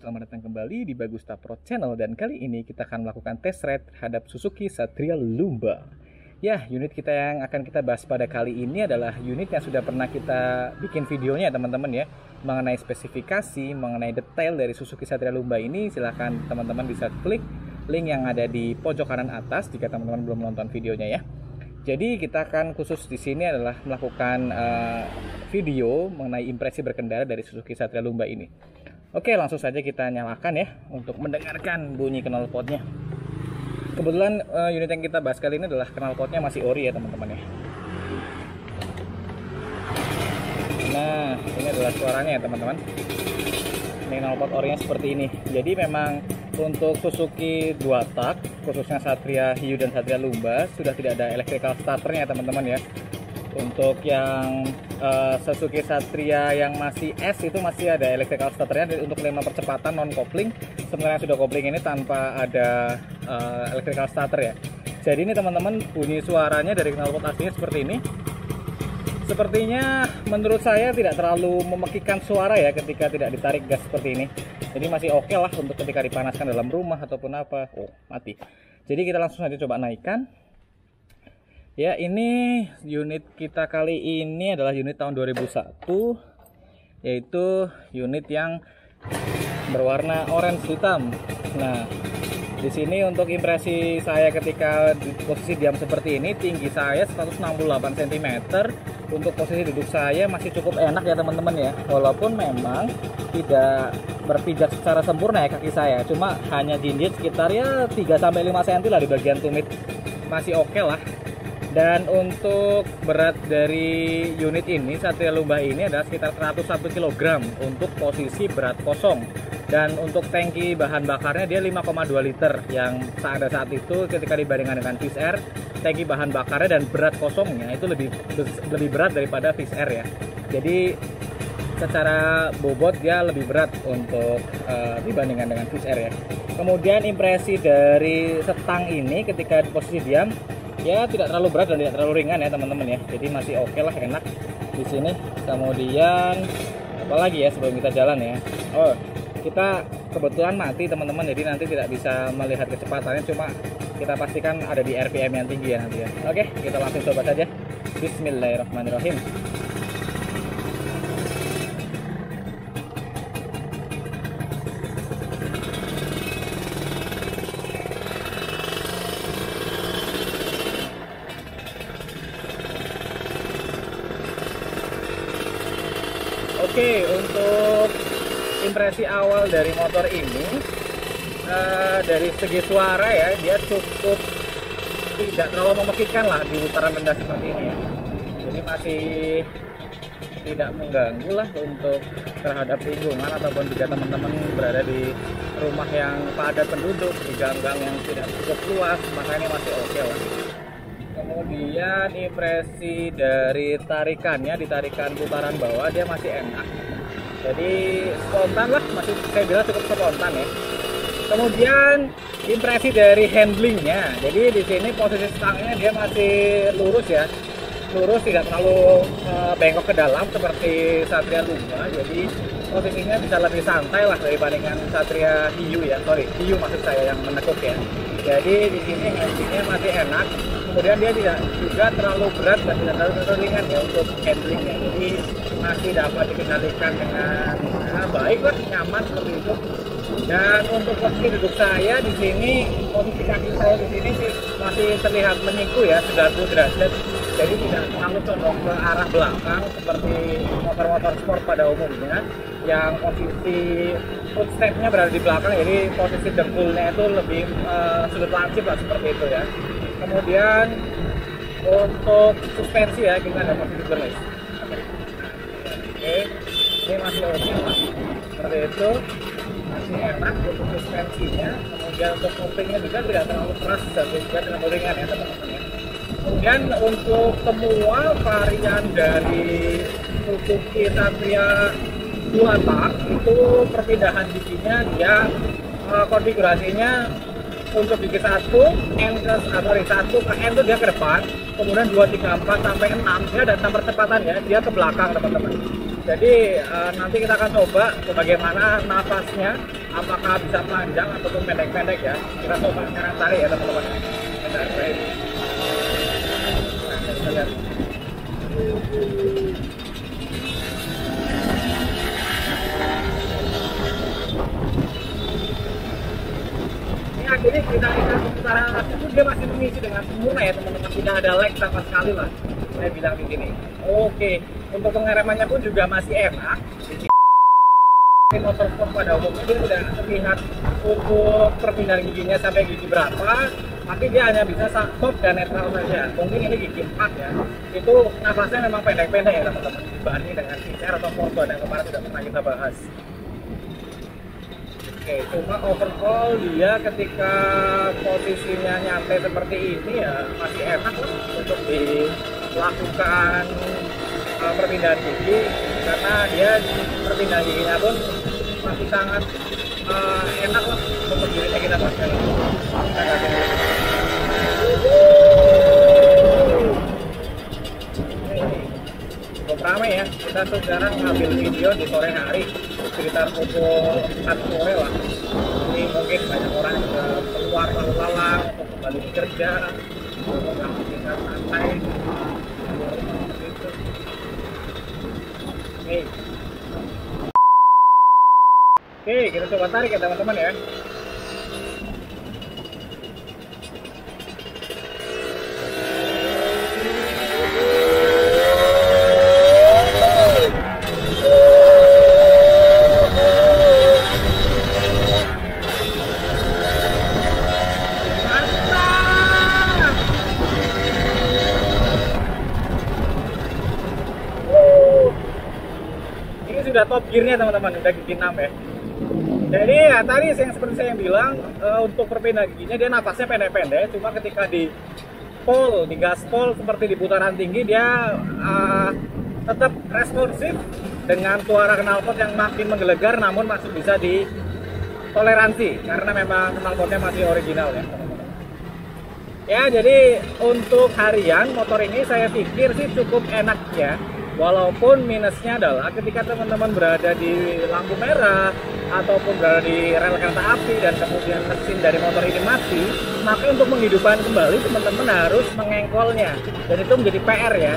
selamat datang kembali di Bagusta Pro Channel. Dan kali ini kita akan melakukan test ride terhadap Suzuki Satria Lumba. Ya, unit kita yang akan kita bahas pada kali ini adalah unit yang sudah pernah kita bikin videonya teman-teman ya, mengenai spesifikasi, mengenai detail dari Suzuki Satria Lumba ini. Silahkan teman-teman bisa klik link yang ada di pojok kanan atas jika teman-teman belum nonton videonya ya. Jadi kita akan khusus di sini adalah melakukan video mengenai impresi berkendara dari Suzuki Satria Lumba ini. Oke, langsung saja kita nyalakan ya untuk mendengarkan bunyi knalpotnya. Kebetulan unit yang kita bahas kali ini adalah knalpotnya masih ori ya teman-teman ya. Nah, ini adalah suaranya ya teman-teman. Ini knalpot orinya seperti ini. Jadi memang untuk Suzuki 2 tak, khususnya Satria Hiyu dan Satria Lumba, sudah tidak ada electrical starternya teman-teman ya. Untuk yang Suzuki Satria yang masih S itu masih ada electrical starternya. Untuk 5 percepatan non kopling, sebenarnya sudah kopling ini tanpa ada electrical starter ya. Jadi ini teman-teman, bunyi suaranya dari knalpot aslinya seperti ini. Sepertinya menurut saya tidak terlalu memekikan suara ya ketika tidak ditarik gas seperti ini. Jadi masih oke lah untuk ketika dipanaskan dalam rumah ataupun apa. Oh, mati. Jadi kita langsung saja coba naikkan. Ya, ini unit kita kali ini adalah unit tahun 2001, yaitu unit yang berwarna orange hitam. Nah, di sini untuk impresi saya ketika di posisi diam seperti ini, tinggi saya 168 cm. Untuk posisi duduk saya masih cukup enak ya teman-teman ya. Walaupun memang tidak berpijak secara sempurna ya kaki saya, cuma hanya jinjit sekitar ya 3-5 cm lah di bagian tumit. Masih oke lah. Dan untuk berat dari unit ini, Satria Lumba ini adalah sekitar 101 kg untuk posisi berat kosong. Dan untuk tangki bahan bakarnya dia 5,2 liter, yang pada saat itu ketika dibandingkan dengan Wizz Air, tangki bahan bakarnya dan berat kosongnya itu lebih berat daripada Wizz Air ya. Jadi secara bobot dia lebih berat untuk dibandingkan dengan Wizz Air ya. Kemudian impresi dari setang ini ketika di posisi diam, ya tidak terlalu berat dan tidak terlalu ringan ya teman-teman ya. Jadi masih oke lah, enak di sini. Kemudian apalagi ya sebelum kita jalan ya. Oh, kita kebetulan mati teman-teman, jadi nanti tidak bisa melihat kecepatannya, cuma kita pastikan ada di RPM yang tinggi ya nanti ya. Oke, kita langsung coba saja. Bismillahirrahmanirrahim. Oke, untuk impresi awal dari motor ini, dari segi suara ya, dia cukup tidak terlalu memekikan lah di putaran rendah seperti ini ya. Jadi masih tidak mengganggu lah untuk terhadap lingkungan, ataupun jika teman-teman berada di rumah yang padat penduduk, di gang-gang yang tidak cukup luas, maka ini masih oke lah. Kemudian impresi dari tarikannya, di tarikan putaran bawah dia masih enak. Jadi spontan lah, masih saya bilang cukup spontan ya. Kemudian impresi dari handlingnya, jadi di sini posisi stangnya dia masih lurus ya, lurus, tidak terlalu bengkok ke dalam seperti Satria Lumba. Jadi posisinya bisa lebih santai lah dibandingkan Satria Hiyu ya, sorry Hiyu maksud saya yang menekuk ya. Jadi di sini handlingnya masih enak. Kemudian dia tidak juga terlalu berat dan tidak terlalu ringan ya untuk handlingnya. Jadi masih dapat dikendalikan dengan baik lah, nyaman seperti itu. Dan untuk posisi duduk saya di sini, posisi kaki saya di sini sih masih terlihat menyingku ya, 90 derajat. Jadi tidak terlalu condong ke arah belakang seperti motor-motor sport pada umumnya, yang posisi footstepnya berada di belakang. Jadi posisi dengkulnya itu lebih sudut lancip lah seperti itu ya. Kemudian untuk suspensi ya, kita ada posisi berlace. Oke, ini masih oke lah, seperti itu, masih enak untuk suspensinya. Kemudian untuk kopling juga tidak terlalu keras dan juga terlalu ringan ya teman-teman ya. Kemudian untuk semua varian dari Suzuki Satria 2 tak itu perpindahan giginya dia konfigurasinya untuk gigi 1 N ke 1 ke N itu dia ke depan, kemudian 2, 3, 4 sampai 6 dia ada 6 percepatan ya, dia ke belakang teman-teman. Jadi nanti kita akan coba bagaimana nafasnya, apakah bisa panjang ataupun pendek-pendek ya. Kita coba sekarang tarik ya teman-teman. Kita lihat. Ini akhirnya kita putaran atas itu dia masih mengisi dengan sempurna ya teman-teman. Tidak ada lag sama sekali lah. Saya bilang di sini. Oke, untuk pengeremannya pun juga masih enak. Motor sport pada umumnya dia tidak terlihat untuk perpindahan giginya sampai gigi berapa, tapi dia hanya bisa stop dan netral saja. Mungkin ini gigi 4 ya. Itu nafasnya memang pendek-pendek ya teman-teman, dibanding dengan VCR atau Porto yang kemarin sudah pernah kita bahas. Oke, cuma overall dia ketika posisinya nyantai seperti ini ya masih enak lah untuk dilakukan perpindahan gigi, karena dia perpindahan giginya pun masih sangat enak lah untuk dirinya kita pakai. Cukup ramai ya, kita tuh sekarang ngambil video di sore hari sekitar pukul 4 sore lah. Ini mungkin banyak orang yang sudah keluar lalu lalang untuk kembali bekerja, untuk aktivitas santai. Oke, kita coba tarik ya teman-teman ya. Ini sudah top gearnya teman-teman, udah gigi 6 ya. Jadi ya tadi yang seperti saya bilang, untuk perpindahan giginya dia nafasnya pendek-pendek, cuma ketika di pole, di gaspol seperti di putaran tinggi dia tetap responsif dengan suara knalpot yang makin menggelegar, namun masih bisa ditoleransi karena memang knalpotnya masih original ya. Ya, jadi untuk harian motor ini saya pikir sih cukup enak ya. Walaupun minusnya adalah ketika teman-teman berada di lampu merah ataupun berada di rel kereta api dan kemudian mesin dari motor ini mati, maka untuk menghidupkan kembali teman-teman harus mengengkolnya, dan itu menjadi PR ya,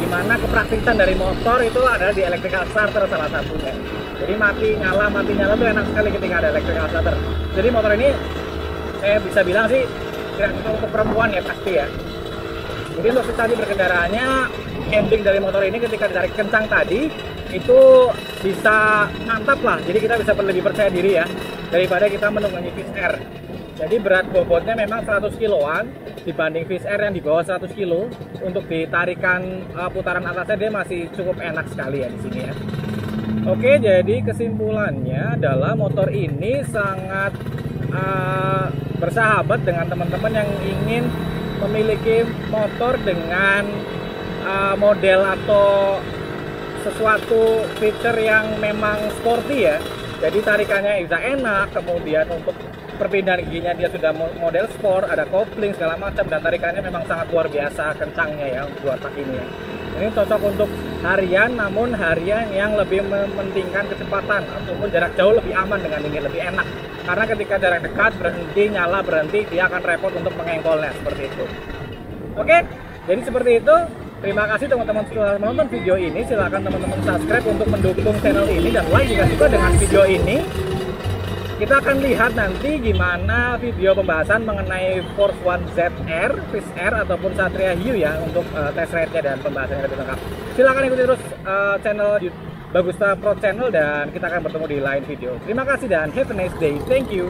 dimana kepraktisan dari motor itu adalah di electrical starter salah satunya. Jadi mati nyala itu enak sekali ketika ada electrical starter. Jadi motor ini saya bisa bilang sih kira-kira untuk perempuan ya pasti ya. Jadi untuk tadi berkendaraannya, handling dari motor ini ketika ditarik kencang tadi itu bisa mantap lah. Jadi kita bisa lebih percaya diri ya daripada kita menunggangi Fish Air. Jadi berat bobotnya memang 100 kiloan dibanding Fish Air yang di bawah 100 kilo. Untuk ditarikan putaran atasnya dia masih cukup enak sekali ya di sini ya. Oke, jadi kesimpulannya adalah motor ini sangat bersahabat dengan teman-teman yang ingin memiliki motor dengan model atau sesuatu feature yang memang sporty ya. Jadi tarikannya bisa enak, kemudian untuk perpindahan giginya dia sudah model sport, ada kopling segala macam, dan tarikannya memang sangat luar biasa kencangnya ya buat tak ini ya. Ini cocok untuk harian, namun harian yang lebih mementingkan kecepatan ataupun jarak jauh lebih aman dengan ini, lebih enak. Karena ketika jarak dekat berhenti, nyala, berhenti, dia akan repot untuk mengengkolnya seperti itu. Oke, jadi seperti itu. Terima kasih teman-teman sudah menonton video ini. Silahkan teman-teman subscribe untuk mendukung channel ini dan like jika suka dengan video ini. Kita akan lihat nanti gimana video pembahasan mengenai Force One ZR, Fish Air ataupun Satria Hiu ya untuk test ride-nya dan pembahasannya lebih lengkap. Silahkan ikuti terus channel Bagusta Pro Channel dan kita akan bertemu di lain video. Terima kasih dan have a nice day. Thank you.